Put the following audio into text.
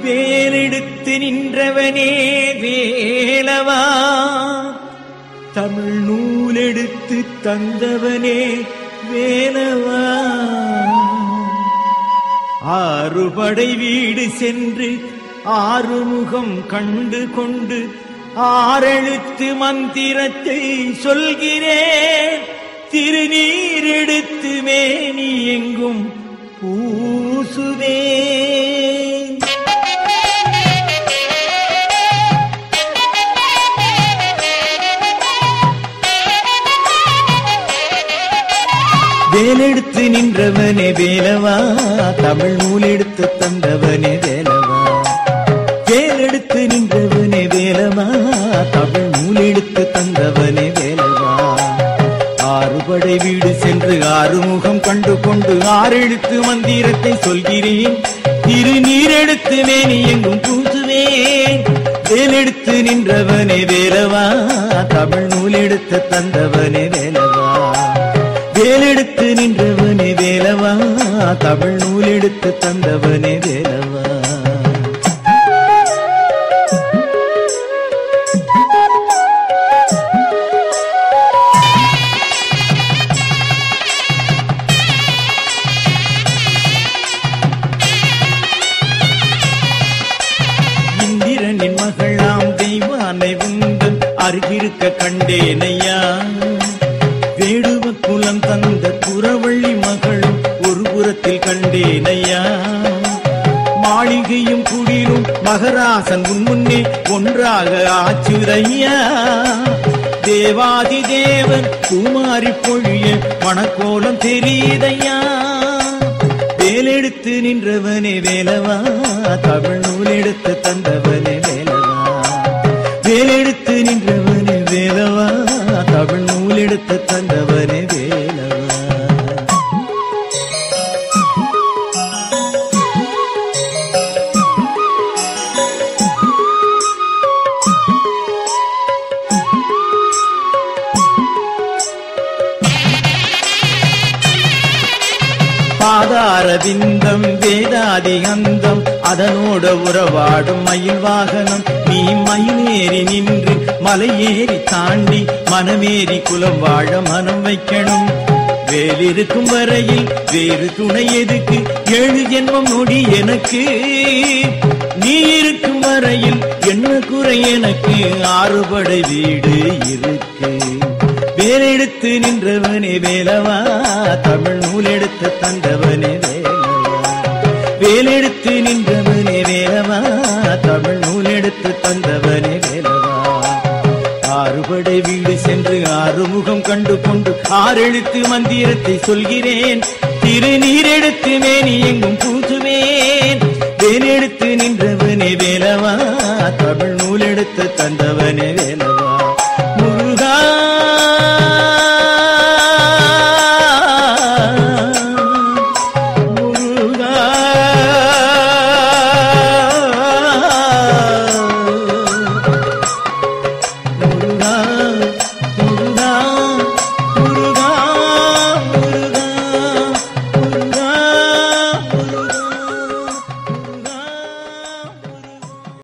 வேலெடுத்து நின்றவனே வேலவா, தமிழ் நூலெடுத்து தந்தவனே வேலவா. ஆறுபடை வீடு சென்று ஆறுமுகம் கண்டு கொண்டு ஆறெழுத்து மந்திரத்தை சொல்கிறேன். திருநீர் எடுத்து மேனி எங்கும் பூசுவேன். வேலெடுத்து நின்றவனே வேலவா, தமிழ் நூல் எடுத்து தந்தவனே வேலவா. வேலெடுத்து நின்றவனே வேலவா, தமிழ் நூல் எடுத்து தந்தவனே வேலவா. ஆறுபடை வீடு சென்று ஆறுமுகம் கண்டு கொண்டு ஆறெழுத்து மந்திரத்தை சொல்கிறேன். திருநீர் எடுத்து மேனி எங்கும் பூசுவேன். வேலெடுத்து நின்றவனே வேலவா, தமிழ் நூல் எடுத்து தந்தவனே வேலவா. வேலெடுத்து நின்றவனே வேலவா, தமிழ் நூல் எடுத்து தந்தவனே வேலவா. இந்திரனின் மகளாம் தெய்வானை உந்தன் அருகிருக்க கண்டேனையா. வேடுவ குலம் தந்த குறவள்ளி மகளும் ஒரு புறத்தில் கண்டேனையா. மாளிகையும் குடிலும் மகராசன் முன்னே ஒன்றாக ஆச்சுரையா. தேவாதி தேவன் குமாரி பொழிய மணக்கோலம் தெரியுதையா. வேலெடுத்து நின்றவனே வேலவா, தமிழ் நூல் எடுத்து தந்தவனே வேலவா. வேலெடுத்து நின்றவனே வேலவா, தமிழ் நூல் எடுத்து தந்தவனே வேலவா. பாதார விந்தம் வேதாதி அந்தம் அதனோட உறவாடும் மயில் வாகனம். நீ மயிலேறி நின்று மலையேறி தாண்டி மனமேறி குலம் வாழ மனம் வைக்கணும். வேலிருக்கும் வரையில் வேறு துணை எதுக்கு? 7 ஜென்மம் நொடி எனக்கு. நீ இருக்கும் வரையில் என்ன குறை எனக்கு? 6 படை வீடு இருக்கு. வேலெடுத்து நின்றவனே வேலவா, தமிழ் நூல் எடுத்து தந்தவனே வேலவா. வேலெடுத்து நின்றவனே வேலவா, தமிழ் நூல் எடுத்து தந்தவனே வேலவா. 6 படை வீடு சென்று ஆறுமுகம் கண்டு கொண்டு ஆறெழுத்து மந்திரத்தை சொல்கிறேன். திருநீர் எடுத்து மேனி எங்கும் பூசுவேன். வேலெடுத்து நின்றவனே வேலவா, தமிழ் நூல் எடுத்து தந்தவனே